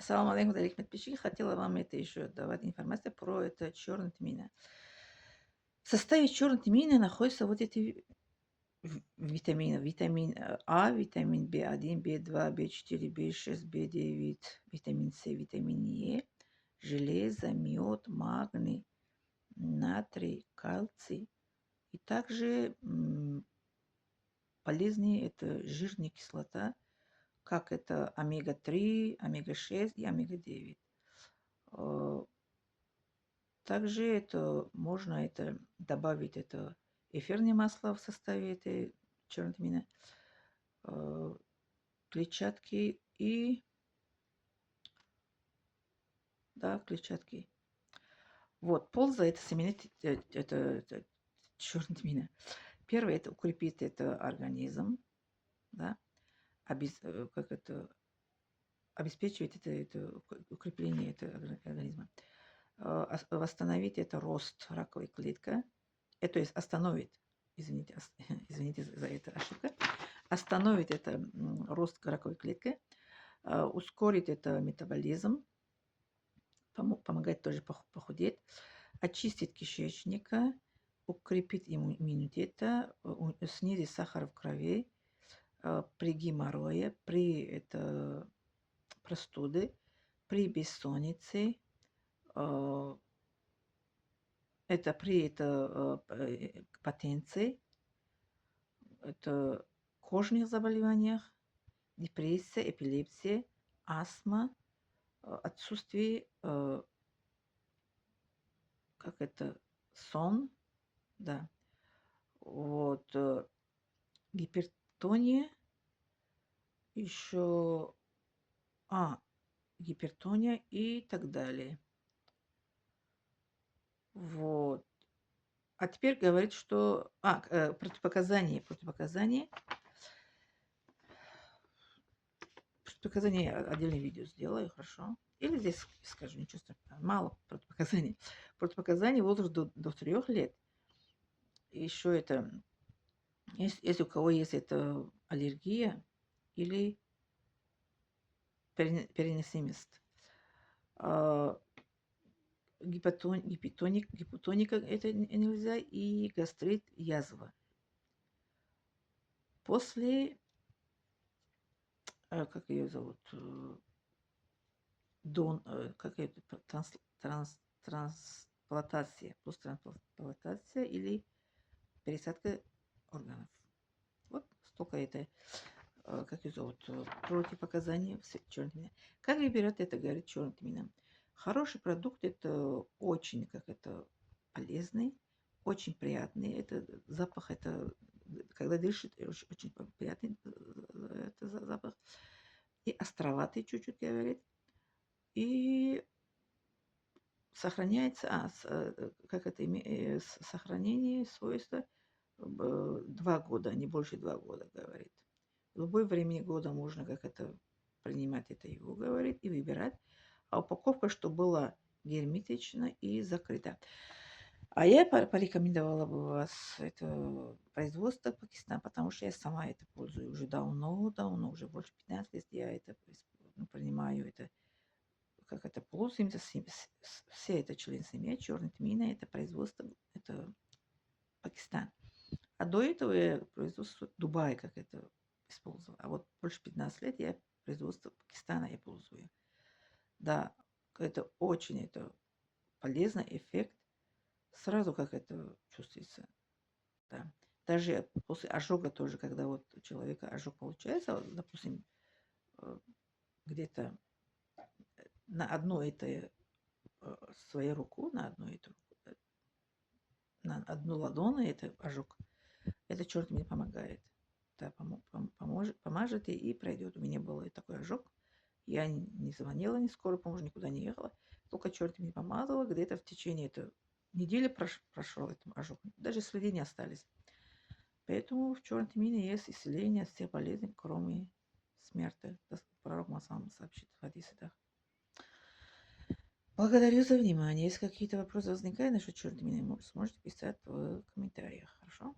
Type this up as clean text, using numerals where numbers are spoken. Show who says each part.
Speaker 1: Ассаламу алейкум, дорогие подписчики. Хотела вам это еще давать информацию про это черный тмина. В составе черной тмина находятся вот эти витамины. Витамин А, витамин В1, В2, В4, В6, В9, витамин С, витамин Е, железо, мед, магний, натрий, кальций. И также полезные это жирная кислота, как это омега-3, омега-6 и омега-9. Также это можно это добавить это эфирное масло в составе этой черной тмины, клетчатки и да, клетчатки. Вот, польза это заменить это черная тмина. Первое это укрепит это организм, да, как это обеспечивает это укрепление этого организма. Восстановить это рост раковой клетки, то есть остановит, извините, извините за это ошибка, остановит это рост раковой клетки, ускорит это метаболизм, помогает тоже похудеть, очистит кишечника, укрепит иммунитет, снизит сахар в крови, при геморрое, при это простуды, при бессоннице, это при потенции, это кожных заболеваниях, депрессия, эпилепсия, астма, отсутствие, как это, сон, да, вот, гипертония, еще, гипертония и так далее. Вот. А теперь говорит, что... противопоказания. Противопоказания отдельное видео сделаю, хорошо. Или здесь скажу, ничего страшного. Мало противопоказаний. Противопоказания возраст до 3 лет. Еще это... Если у кого есть это аллергия или переносимость. Гипотоника это нельзя, и гастрит, язва. После, как ее зовут, как это, трансплантация, посттрансплантация или пересадка органов. Вот столько это, как ее зовут, противопоказания черной тмины. Как выбирать это, говорит, черная тмина? Хороший продукт, это очень, как это, полезный, очень приятный. Это запах, это, когда дышит, очень приятный это запах. И островатый чуть-чуть, говорит. И сохраняется, как это, сохранение свойства 2 года, не больше 2 года, говорит. В любое время года можно как это принимать это его, говорит, и выбирать. А упаковка, чтобы была герметична и закрыта. А я порекомендовала бы вас это производство Пакистан, потому что я сама это пользую уже давно, уже больше 15 лет я это принимаю это, как это пользуемся, все это член семьи, черный тмина, это производство, это Пакистан. А до этого я производство Дубая, как это использовала. А вот больше 15 лет я производство Пакистана я пользую. Да, это очень это полезный эффект. Сразу как это чувствуется. Да. Даже после ожога тоже, когда вот у человека ожог получается, вот, допустим, где-то на одну это свою руку, на одну эту, на одну ладонь это ожог, это черт мне помогает. Да, поможет и пройдет. У меня был такой ожог. Я не звонила, ни скорой помощи, никуда не ехала. Только черт мне помазала. Где-то в течение этой недели прошел этот ожог. Даже следы не остались. Поэтому в черном тмине есть исцеление от всех болезней, кроме смерти. Пророк Масам сообщит в хадисах. Благодарю за внимание. Если какие-то вопросы возникают насчет черного тмина, сможете писать в комментариях. Хорошо?